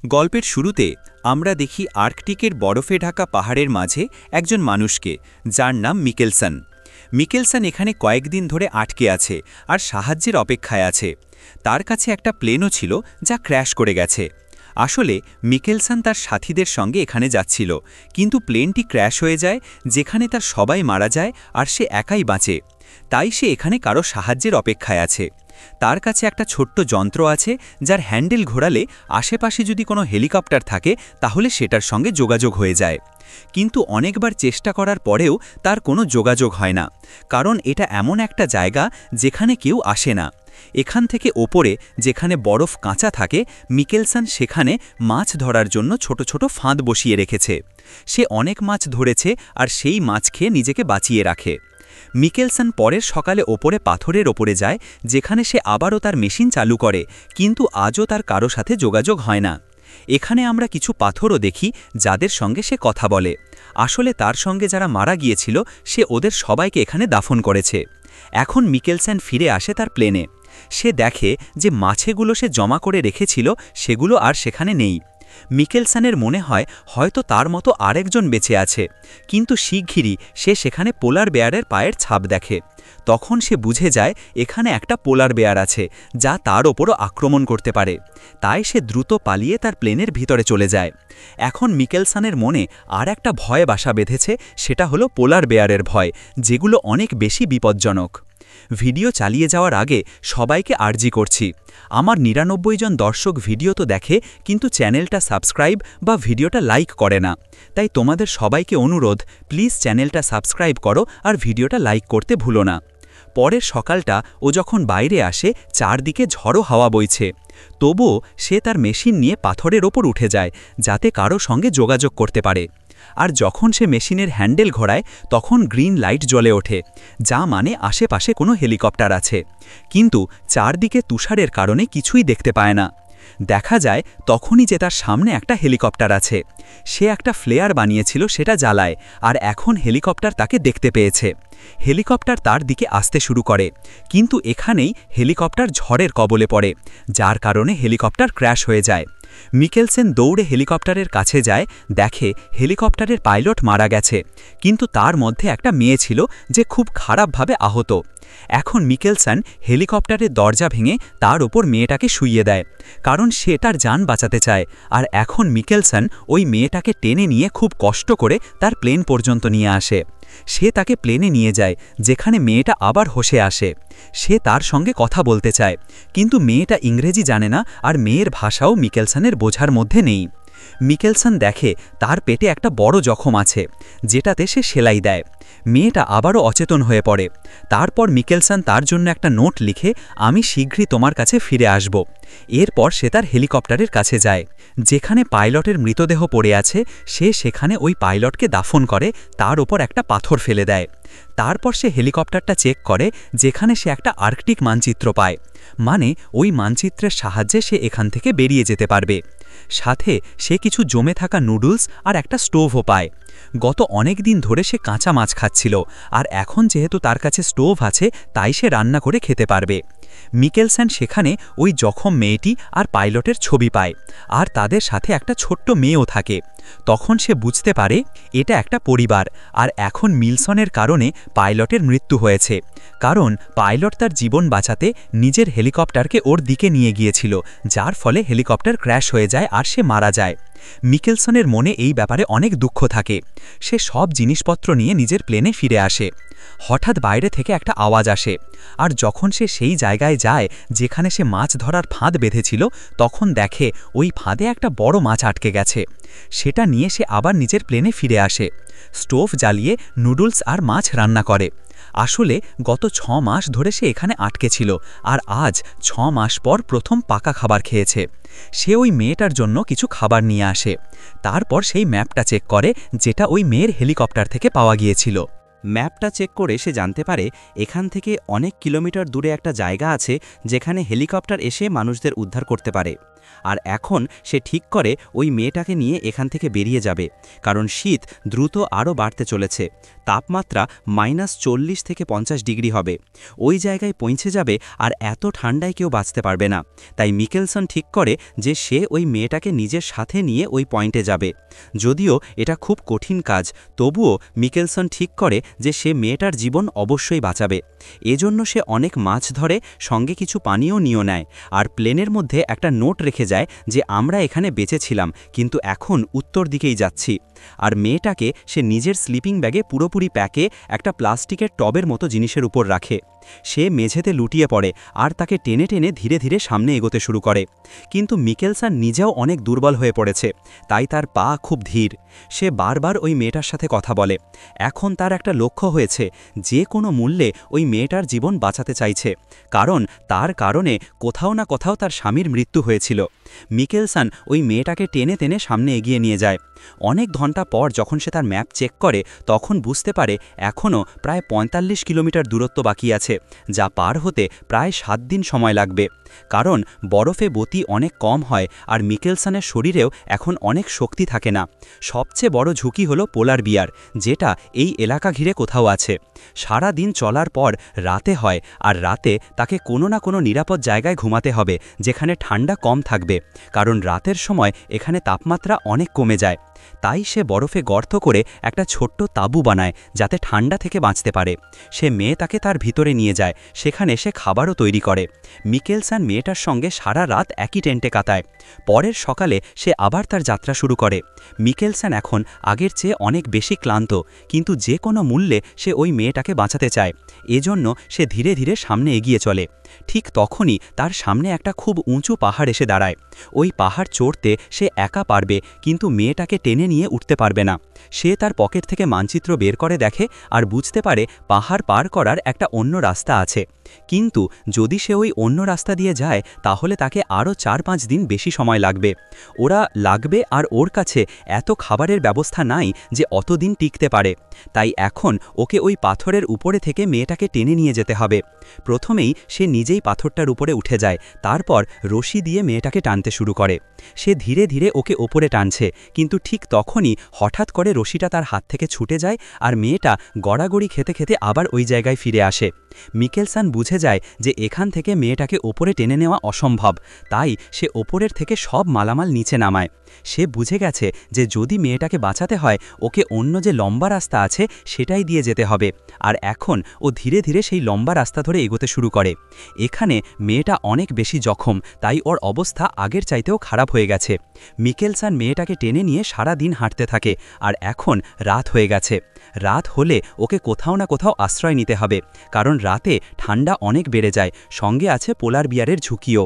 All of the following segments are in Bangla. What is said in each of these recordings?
গল্পের শুরুতে আমরা দেখি আর্কটিকের বরফে ঢাকা পাহাড়ের মাঝে একজন মানুষকে, যার নাম মিকেলসন। মিকেলসন এখানে কয়েকদিন ধরে আটকে আছে আর সাহায্যের অপেক্ষায় আছে। তার কাছে একটা প্লেনও ছিল যা ক্র্যাশ করে গেছে। আসলে মিকেলসন তার সাথীদের সঙ্গে এখানে যাচ্ছিল, কিন্তু প্লেনটি ক্র্যাশ হয়ে যায়, যেখানে তার সবাই মারা যায় আর সে একাই বাঁচে। তাই সে এখানে কারো সাহায্যের অপেক্ষায় আছে। তার কাছে একটা ছোট্ট যন্ত্র আছে, যার হ্যান্ডেল ঘোরালে আশেপাশে যদি কোনো হেলিকপ্টার থাকে তাহলে সেটার সঙ্গে যোগাযোগ হয়ে যায়। কিন্তু অনেকবার চেষ্টা করার পরেও তার কোনো যোগাযোগ হয় না, কারণ এটা এমন একটা জায়গা যেখানে কেউ আসে না। এখান থেকে ওপরে যেখানে বরফ কাঁচা থাকে, মিকেলসন সেখানে মাছ ধরার জন্য ছোট ছোট ফাঁদ বসিয়ে রেখেছে। সে অনেক মাছ ধরেছে আর সেই মাছ খেয়ে নিজেকে বাঁচিয়ে রাখে। মিকেলসন পরের সকালে ওপরে পাথরের ওপরে যায়, যেখানে সে আবারও তার মেশিন চালু করে, কিন্তু আজও তার কারো সাথে যোগাযোগ হয় না। এখানে আমরা কিছু পাথরও দেখি যাদের সঙ্গে সে কথা বলে। আসলে তার সঙ্গে যারা মারা গিয়েছিল সে ওদের সবাইকে এখানে দাফন করেছে। এখন মিকেলসন ফিরে আসে তার প্লেনে। সে দেখে যে মাছেগুলো সে জমা করে রেখেছিল সেগুলো আর সেখানে নেই। মিকেলসনের মনে হয় হয়তো তার মতো আরেকজন বেঁচে আছে, কিন্তু শিগগিরই সে সেখানে পোলার বেয়ারের পায়ের ছাপ দেখে। তখন সে বুঝে যায় এখানে একটা পোলার বেয়ার আছে যা তার ওপরও আক্রমণ করতে পারে। তাই সে দ্রুত পালিয়ে তার প্লেনের ভিতরে চলে যায়। এখন মিকেলসনের মনে আর একটা ভয় বাসা বেঁধেছে, সেটা হলো পোলার বেয়ারের ভয়, যেগুলো অনেক বেশি বিপজ্জনক। ভিডিও চালিয়ে যাওয়ার আগে সবাইকে আর্জি করছি, আমার ৯৯ জন দর্শক ভিডিও তো দেখে কিন্তু চ্যানেলটা সাবস্ক্রাইব বা ভিডিওটা লাইক করে না। তাই তোমাদের সবাইকে অনুরোধ, প্লিজ চ্যানেলটা সাবস্ক্রাইব করো আর ভিডিওটা লাইক করতে ভুলো না। পরের সকালটা ও যখন বাইরে আসে, চারদিকে ঝড়ো হাওয়া বইছে। তবুও সে তার মেশিন নিয়ে পাথরের ওপর উঠে যায়, যাতে কারো সঙ্গে যোগাযোগ করতে পারে। আর যখন সে মেশিনের হ্যান্ডেল ঘোরায় তখন গ্রিন লাইট জ্বলে ওঠে, যা মানে আশেপাশে কোনো হেলিকপ্টার আছে। কিন্তু চারদিকে তুষারের কারণে কিছুই দেখতে পায় না। দেখা যায় তখনই যে তার সামনে একটা হেলিকপ্টার আছে। সে একটা ফ্লেয়ার বানিয়েছিল, সেটা জ্বালায়, আর এখন হেলিকপ্টার তাকে দেখতে পেয়েছে। হেলিকপ্টার তার দিকে আসতে শুরু করে, কিন্তু এখানেই হেলিকপ্টার ঝড়ের কবলে পড়ে, যার কারণে হেলিকপ্টার ক্র্যাশ হয়ে যায়। মিকেলসন দৌড়ে হেলিকপ্টারের কাছে যায়, দেখে হেলিকপ্টারের পাইলট মারা গেছে, কিন্তু তার মধ্যে একটা মেয়ে ছিল যে খুব খারাপভাবে আহত। এখন মিকেলসন হেলিকপ্টারের দরজা ভেঙে তার ওপর মেয়েটাকে শুইয়ে দেয়, কারণ সে তার জান বাঁচাতে চায়। আর এখন মিকেলসন ওই মেয়েটাকে টেনে নিয়ে খুব কষ্ট করে তার প্লেন পর্যন্ত নিয়ে আসে। সে তাকে প্লেনে নিয়ে যায়, যেখানে মেয়েটা আবার হোশে আসে। সে তার সঙ্গে কথা বলতে চায়, কিন্তু মেয়েটা ইংরেজি জানে না, আর মেয়ের ভাষাও মিকেলসনের বোঝার মধ্যে নেই। মিকেলসন দেখে তার পেটে একটা বড় জখম আছে, যেটাতে সে সেলাই দেয়। মেয়েটা আবারও অচেতন হয়ে পড়ে। তারপর মিকেলসন তার জন্য একটা নোট লিখে, আমি শীঘ্রই তোমার কাছে ফিরে আসব। এরপর সে তার হেলিকপ্টারের কাছে যায়, যেখানে পাইলটের মৃতদেহ পড়ে আছে। সে সেখানে ওই পাইলটকে দাফন করে, তার ওপর একটা পাথর ফেলে দেয়। তারপর সে হেলিকপ্টারটা চেক করে, যেখানে সে একটা আর্কটিক মানচিত্র পায়, মানে ওই মানচিত্রের সাহায্যে সে এখান থেকে বেরিয়ে যেতে পারবে। সাথে সে কিছু জমে থাকা নুডলস আর একটা স্টোভও পায়। গত অনেক দিন ধরে সে কাঁচা মাছ খাচ্ছিল, আর এখন যেহেতু তার কাছে স্টোভ আছে তাই সে রান্না করে খেতে পারবে। মিকেলসন সেখানে ওই জখম মেয়েটি আর পাইলটের ছবি পায়, আর তাদের সাথে একটা ছোট্ট মেয়েও থাকে। তখন সে বুঝতে পারে এটা একটা পরিবার, আর এখন মিলসনের কারণে পাইলটের মৃত্যু হয়েছে, কারণ পাইলট তার জীবন বাঁচাতে নিজের হেলিকপ্টারকে ওর দিকে নিয়ে গিয়েছিল, যার ফলে হেলিকপ্টার ক্র্যাশ হয়ে যায় আর সে মারা যায়। মিকেলসনের মনে এই ব্যাপারে অনেক দুঃখ থাকে। সে সব জিনিসপত্র নিয়ে নিজের প্লেনে ফিরে আসে। হঠাৎ বাইরে থেকে একটা আওয়াজ আসে, আর যখন সে সেই জায়গায় যায় যেখানে সে মাছ ধরার ফাঁদ বেঁধেছিল, তখন দেখে ওই ফাঁদে একটা বড় মাছ আটকে গেছে। সেটা নিয়ে সে আবার নিজের প্লেনে ফিরে আসে, স্টোভ জ্বালিয়ে নুডলস আর মাছ রান্না করে। আসলে গত ৬ মাস ধরে সে এখানে আটকে ছিল, আর আজ ৬ মাস পর প্রথম পাকা খাবার খেয়েছে। সে ওই মেয়েটার জন্য কিছু খাবার নিয়ে আসে। তারপর সেই ম্যাপটা চেক করে, যেটা ওই মেয়ের হেলিকপ্টার থেকে পাওয়া গিয়েছিল। ম্যাপটা চেক করে সে জানতে পারে এখান থেকে অনেক কিলোমিটার দূরে একটা জায়গা আছে যেখানে হেলিকপ্টার এসে মানুষদের উদ্ধার করতে পারে। আর এখন সে ঠিক করে ওই মেয়েটাকে নিয়ে এখান থেকে বেরিয়ে যাবে, কারণ শীত দ্রুত আরও বাড়তে চলেছে। তাপমাত্রা -40 থেকে 50 ডিগ্রি হবে, ওই জায়গায় পৌঁছে যাবে, আর এত ঠান্ডায় কেউ বাঁচতে পারবে না। তাই মিকেলসন ঠিক করে যে সে ওই মেয়েটাকে নিজের সাথে নিয়ে ওই পয়েন্টে যাবে। যদিও এটা খুব কঠিন কাজ, তবুও মিকেলসন ঠিক করে যে সে মেয়েটার জীবন অবশ্যই বাঁচাবে। এজন্য সে অনেক মাছ ধরে, সঙ্গে কিছু পানীয় নিয়ে নেয়, আর প্লেনের মধ্যে একটা নোট রেখে যায় যে আমরা এখানে বেঁচেছিলাম, কিন্তু এখন উত্তর দিকেই যাচ্ছি। আর মেয়েটাকে সে নিজের স্লিপিং ব্যাগে পুরোপুরি প্যাকে একটা প্লাস্টিকের টবের মতো জিনিসের উপর রাখে। সে মেঝেতে লুটিয়ে পড়ে আর তাকে টেনে টেনে ধীরে ধীরে সামনে এগোতে শুরু করে। কিন্তু মিকেলসন নিজেও অনেক দুর্বল হয়ে পড়েছে, তাই তার পা খুব ধীর। সে বারবার ওই মেয়েটার সাথে কথা বলে। এখন তার একটা লক্ষ্য হয়েছে, যে কোনো মূল্যে ওই মেয়েটার জীবন বাঁচাতে চাইছে, কারণ তার কারণে কোথাও না কোথাও তার স্বামীর মৃত্যু হয়েছিল। মিকেলসন ওই মেয়েটাকে টেনে টেনে সামনে এগিয়ে নিয়ে যায়। অনেক ঘন্টা পর যখন সে তার ম্যাপ চেক করে, তখন বুঝতে পারে এখনও প্রায় 45 কিলোমিটার দূরত্ব বাকি আছে, যা পার হতে প্রায় 7 দিন সময় লাগবে। কারণ বরফে গতি অনেক কম হয়, আর মিকেলসনের শরীরেও এখন অনেক শক্তি থাকে না। সবচেয়ে বড় ঝুঁকি হলো পোলার বিয়ার, যেটা এই এলাকা ঘিরে কোথাও আছে। সারা দিন চলার পর রাতে হয়, আর রাতে তাকে কোনো না কোনো নিরাপদ জায়গায় ঘুমাতে হবে, যেখানে ঠান্ডা কম থাকবে, কারণ রাতের সময় এখানে তাপমাত্রা অনেক কমে যায়। তাই সে বরফে গর্ত করে একটা ছোট্ট তাঁবু বানায়, যাতে ঠান্ডা থেকে বাঁচতে পারে। সে মেয়ে তাকে তার ভিতরে নিয়ে যায়, সেখানে সে খাবারও তৈরি করে। মিকেলসন মেয়েটার সঙ্গে সারা রাত একই টেন্টে কাটায়। পরের সকালে সে আবার তার যাত্রা শুরু করে। মিকেলসন এখন আগের চেয়ে অনেক বেশি ক্লান্ত, কিন্তু যে কোনো মূল্যে সে ওই মেয়েটাকে বাঁচাতে চায়। এজন্য সে ধীরে ধীরে সামনে এগিয়ে চলে। ঠিক তখনই তার সামনে একটা খুব উঁচু পাহাড় এসে দাঁড়ায়। ওই পাহাড় চড়তে সে একা পারবে, কিন্তু মেয়েটাকে টেনে নিয়ে উঠতে পারবে না। সে তার পকেট থেকে মানচিত্র বের করে দেখে, আর বুঝতে পারে পাহাড় পার করার একটা অন্য রাস্তা আছে। কিন্তু যদি সে ওই অন্য রাস্তা দিয়ে যায়, তাহলে তাকে আরও 4-5 দিন বেশি সময় লাগবে। আর ওর কাছে এত খাবারের ব্যবস্থা নাই যে অতদিন টিকতে পারে। তাই এখন ওকে ওই পাথরের উপরে থেকে মেয়েটাকে টেনে নিয়ে যেতে হবে। প্রথমেই সে নিজেই পাথরটার উপরে উঠে যায়, তারপর রশি দিয়ে মেয়েটাকে টানতে শুরু করে। সে ধীরে ধীরে ওকে ওপরে টানছে, কিন্তু ঠিক তখনই হঠাৎ করে রশিটা তার হাত থেকে ছুটে যায়, আর মেয়েটা গড়াগড়ি খেতে খেতে আবার ওই জায়গায় ফিরে আসে। মিকেলসন বুঝে যায় যে এখান থেকে মেয়েটাকে ওপরে টেনে নেওয়া অসম্ভব, তাই সে ওপরের থেকে সব মালামাল নিচে নামায়। সে বুঝে গেছে যে যদি মেয়েটাকে বাঁচাতে হয়, ওকে অন্য যে লম্বা রাস্তা আছে সেটাই দিয়ে যেতে হবে। আর এখন ও ধীরে ধীরে সেই লম্বা রাস্তা ধরে এগোতে শুরু করে। এখানে মেয়েটা অনেক বেশি জখম, তাই ওর অবস্থা আগের চাইতেও খারাপ হয়ে গেছে। মিকেলসন মেয়েটাকে টেনে নিয়ে সারা দিন হাঁটতে থাকে, আর এখন রাত হয়ে গেছে। রাত হলে ওকে কোথাও না কোথাও আশ্রয় নিতে হবে, কারণ রাতে ঠান্ডা অনেক বেড়ে যায়, সঙ্গে আছে পোলার বিয়ারের ঝুঁকিও।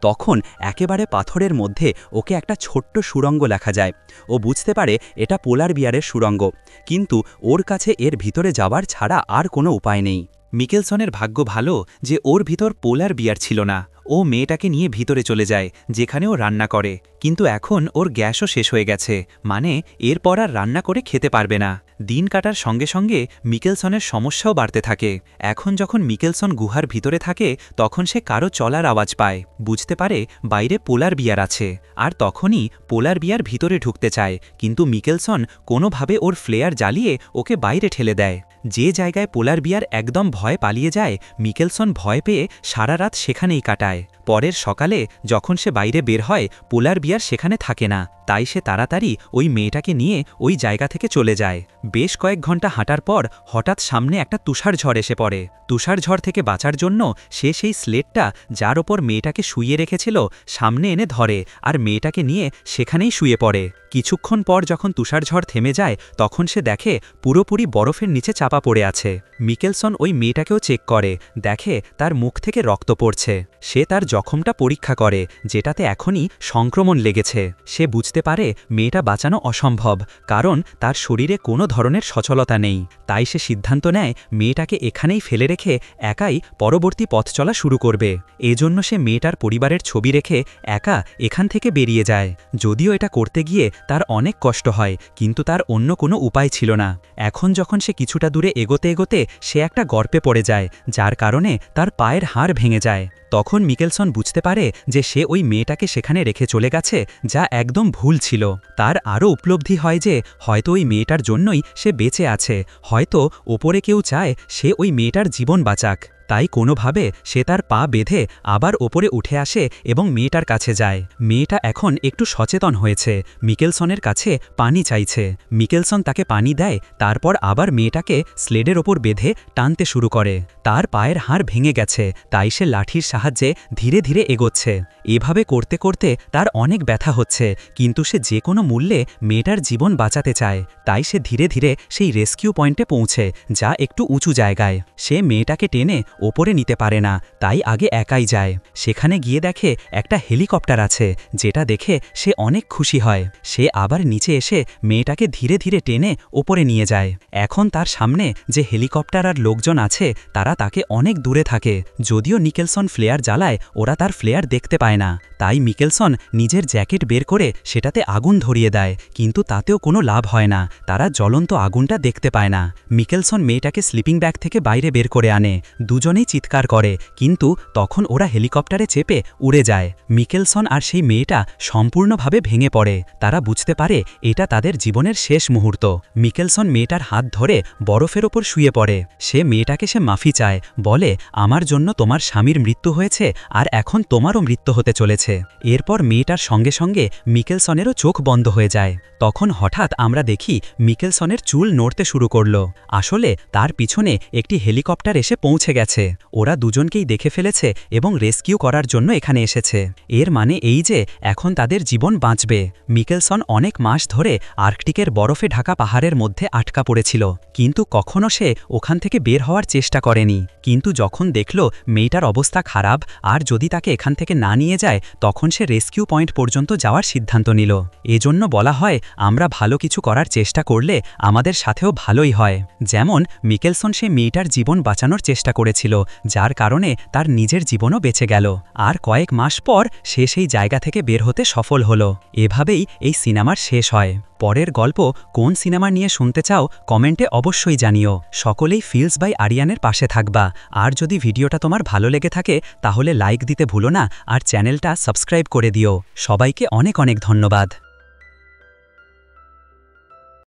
তখন একেবারে পাথরের মধ্যে ওকে একটা ছোট্ট সুড়ঙ্গ দেখা যায়। ও বুঝতে পারে এটা পোলার বিয়ারের সুড়ঙ্গ, কিন্তু ওর কাছে এর ভিতরে যাবার ছাড়া আর কোনো উপায় নেই। মিকেলসনের ভাগ্য ভালো যে ওর ভিতর পোলার বিয়ার ছিল না। ও মেয়েটাকে নিয়ে ভিতরে চলে যায়, যেখানে ও রান্না করে, কিন্তু এখন ওর গ্যাসও শেষ হয়ে গেছে, মানে এরপর আর রান্না করে খেতে পারবে না। দিন কাটার সঙ্গে সঙ্গে মিকেলসনের সমস্যাও বাড়তে থাকে। এখন যখন মিকেলসন গুহার ভিতরে থাকে, তখন সে কারো চলার আওয়াজ পায়, বুঝতে পারে বাইরে পোলার বিয়ার আছে, আর তখনই পোলার বিয়ার ভিতরে ঢুকতে চায়, কিন্তু মিকেলসন কোনোভাবে ওর ফ্লেয়ার জ্বালিয়ে ওকে বাইরে ঠেলে দেয়। যে জায়গায় পোলার বিয়ার একদম ভয় পালিয়ে যায়, মিকেলসন ভয় পেয়ে সারা রাত সেখানেই কাটায়। পরের সকালে যখন সে বাইরে বের হয়, পোলার বিয়ার সেখানে থাকে না, তাই সে তাড়াতাড়ি ওই মেয়েটাকে নিয়ে ওই জায়গা থেকে চলে যায়। বেশ কয়েক ঘন্টা হাঁটার পর হঠাৎ সামনে একটা তুষার ঝড় এসে পড়ে। তুষার ঝড় থেকে বাঁচার জন্য সে সেই স্লেটটা, যার ওপর মেয়েটাকে শুইয়ে রেখেছিল, সামনে এনে ধরে, আর মেয়েটাকে নিয়ে সেখানেই শুয়ে পড়ে। কিছুক্ষণ পর যখন তুষার ঝড় থেমে যায়, তখন সে দেখে পুরোপুরি বরফের নিচে চাপা পড়ে আছে। মিকেলসন ওই মেয়েটাকেও চেক করে, দেখে তার মুখ থেকে রক্ত পড়ছে। সে তার জখমটা পরীক্ষা করে, যেটাতে এখনই সংক্রমণ লেগেছে। সে বুঝতে পারে মেয়েটা বাঁচানো অসম্ভব, কারণ তার শরীরে কোনো ধরনের সচলতা নেই। তাই সে সিদ্ধান্ত নেয় মেয়েটাকে এখানেই ফেলে রেখে একাই পরবর্তী পথ চলা শুরু করবে। এজন্য সে মেয়েটার পরিবারের ছবি রেখে একা এখান থেকে বেরিয়ে যায়। যদিও এটা করতে গিয়ে তার অনেক কষ্ট হয়, কিন্তু তার অন্য কোনো উপায় ছিল না। এখন যখন সে কিছুটা দূরে এগোতে এগোতে সে একটা গর্তে পড়ে যায়, যার কারণে তার পায়ের হাড় ভেঙে যায়। তখন মিকেলসন বুঝতে পারে যে সে ওই মেয়েটাকে সেখানে রেখে চলে গেছে, যা একদম ভুল ছিল। তার আরও উপলব্ধি হয় যে হয়তো ওই মেয়েটার জন্যই সে বেঁচে আছে, হয়তো ওপরে কেউ চায় সে ওই মেয়েটার জীবন বাঁচাক। তাই কোনোভাবে সে তার পা বেঁধে আবার ওপরে উঠে আসে এবং মেয়েটার কাছে যায়। মেয়েটা এখন একটু সচেতন হয়েছে, মিকেলসনের কাছে পানি চাইছে। মিকেলসন তাকে পানি দেয়, তারপর আবার মেয়েটাকে স্লেডের ওপর বেঁধে টানতে শুরু করে। তার পায়ের হাড় ভেঙে গেছে, তাই সে লাঠির সাহায্যে ধীরে ধীরে এগোচ্ছে। এভাবে করতে করতে তার অনেক ব্যথা হচ্ছে, কিন্তু সে যে কোনো মূল্যে মেয়েটার জীবন বাঁচাতে চায়। তাই সে ধীরে ধীরে সেই রেস্কিউ পয়েন্টে পৌঁছে, যা একটু উঁচু জায়গায়। সে মেয়েটাকে টেনে ওপরে নিতে পারে না, তাই আগে একাই যায়। সেখানে গিয়ে দেখে একটা হেলিকপ্টার আছে, যেটা দেখে সে অনেক খুশি হয়। সে আবার নিচে এসে মেয়েটাকে ধীরে ধীরে টেনে ওপরে নিয়ে যায়। এখন তার সামনে যে হেলিকপ্টার আর লোকজন আছে তারা তাকে অনেক দূরে থাকে। যদিও নিকেলসন ফ্লেয়ার জ্বালায়, ওরা তার ফ্লেয়ার দেখতে পায় না। তাই মিকেলসন নিজের জ্যাকেট বের করে সেটাতে আগুন ধরিয়ে দেয়, কিন্তু তাতেও কোনো লাভ হয় না। তারা জ্বলন্ত আগুনটা দেখতে পায় না। মিকেলসন মেয়েটাকে স্লিপিং ব্যাগ থেকে বাইরে বের করে আনে। দুজনেই চিৎকার করে, কিন্তু তখন ওরা হেলিকপ্টারে চেপে উড়ে যায়। মিকেলসন আর সেই মেয়েটা সম্পূর্ণভাবে ভেঙে পড়ে। তারা বুঝতে পারে এটা তাদের জীবনের শেষ মুহূর্ত। মিকেলসন মেয়েটার হাত ধরে বরফের ওপর শুয়ে পড়ে। সে মেয়েটাকে মাফি চায়, বলে, আমার জন্য তোমার স্বামীর মৃত্যু হয়েছে, আর এখন তোমারও মৃত্যু হতে চলেছে। এরপর মেয়েটার সঙ্গে সঙ্গে মিকেলসনেরও চোখ বন্ধ হয়ে যায়। তখন হঠাৎ আমরা দেখি মিকেলসনের চুল নড়তে শুরু করল। আসলে তার পিছনে একটি হেলিকপ্টার এসে পৌঁছে গেছে। ওরা দুজনকেই দেখে ফেলেছে এবং রেস্কিউ করার জন্য এখানে এসেছে। এর মানে এই যে এখন তাদের জীবন বাঁচবে। মিকেলসন অনেক মাস ধরে আর্কটিকের বরফে ঢাকা পাহাড়ের মধ্যে আটকা পড়েছিল, কিন্তু কখনো সে ওখান থেকে বের হওয়ার চেষ্টা করেনি। কিন্তু যখন দেখল মেয়েটার অবস্থা খারাপ, আর যদি তাকে এখান থেকে না নিয়ে যায়, তখন সে রেস্কিউ পয়েন্ট পর্যন্ত যাওয়ার সিদ্ধান্ত নিল। এজন্য বলা হয়, আমরা ভালো কিছু করার চেষ্টা করলে আমাদের সাথেও ভালোই হয়। যেমন মিকেলসন সে মেয়েটার জীবন বাঁচানোর চেষ্টা করেছিল, যার কারণে তার নিজের জীবনও বেঁচে গেল। আর কয়েক মাস পর সে সেই জায়গা থেকে বের হতে সফল হলো। এভাবেই এই সিনেমার শেষ হয়। পরের গল্প কোন সিনেমা নিয়ে শুনতে চাও কমেন্টে অবশ্যই জানিও। সকলেই ফিলস বাই আরিয়ানের পাশে থাকবা। আর যদি ভিডিওটা তোমার ভালো লেগে থাকে তাহলে লাইক দিতে ভুলো না, আর চ্যানেলটা সাবস্ক্রাইব করে দিও। সবাইকে অনেক অনেক ধন্যবাদ।